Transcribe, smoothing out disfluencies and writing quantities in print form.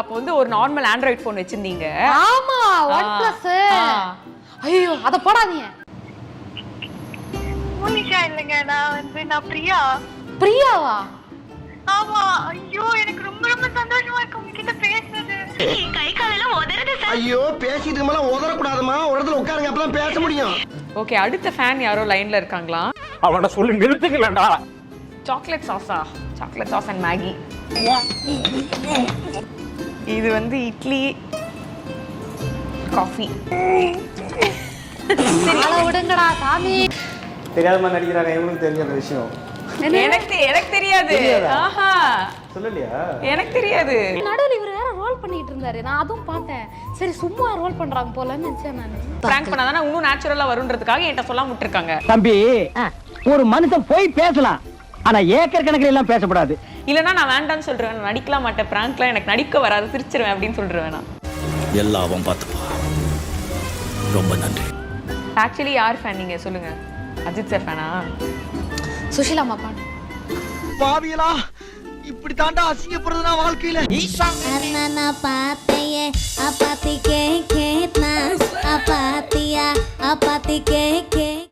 அப்போ வந்து ஒரு நார்மல் ஆண்ட்ராய்ட் ஃபோன் வச்சிருந்தீங்க. ஆமா, OnePlus. ஐயோ அத போடாதீங்க. மோனிஷா இல்லங்க, நான் பிரியா. பிரியாவா? ஆமா. ஐயோ எனக்கு ரொம்ப ரொம்ப சந்தோஷமா இருக்கு உங்ககிட்ட பேசுறது. கை காலெல்லாம் உதறது சார். ஐயோ பேசிட்டு மேல உதற கூடாதுமா, ஒரு இடத்துல உட்காருங்க அப்பதான் பேச முடியும். ஓகே, அடுத்த ஃபேன் யாரோ லைன்ல இருக்காங்களா? அவன சொல்லி நிறுத்துக்கலடா. சாக்லேட் சாஸா? Chocolate sauce and Maggi. இது வந்து இட்லி, காஃபி. ஆள விடுங்கடா சாமி. தெரியாத மாதிரி நடிக்கிறாங்க, இவங்களுக்கு தெரிஞ்ச அந்த விஷயம். எனக்கு தெரியாது. ஆஹா, சொல்லலையா? எனக்கு தெரியாது. நடுவுல இவர் வேற ரோல் பண்ணிட்டு இருந்தாரு, நான் அதுவும் பார்த்தேன். சரி சும்மா ரோல் பண்றாங்க போலன்னு நினைச்சேன் நான். பிராங்க் பண்ணாதானே இன்னும் நேச்சுரலா வரும்ன்றதுக்காக என்கிட்ட சொல்லாம விட்டுருக்காங்க. தம்பி, ஒரு மனுஷன் போய் பேசலாம், ஆனா ஏக்கர் கணக்கில் எல்லாம் பேசக்கூடாது. இல்லனா நான் வேண்டாம்னு சொல்றேன், நான் நடிக்கலாம் மாட்டேன், பிராங்க்லாம் எனக்கு நடிக்க வராது, சிரிச்சிருவேன் அப்படின்னு சொல்றேன் நான். எல்லாம் பார்த்துப்பா. ரொம்ப நன்றி. ஆக்சுவலி யார் ஃபேன் நீங்க சொல்லுங்க? அஜித் சார் ஃபேனா? சுஷீலா அம்மா பாடு. பாவியலா, இப்படி தாண்டா அசிங்கப்படுறதுனா வாழ்க்கையில. அண்ணா பாத்தையே அப்பாத்தி கே கேட்னா அப்பாத்தியா அப்பாத்தி கே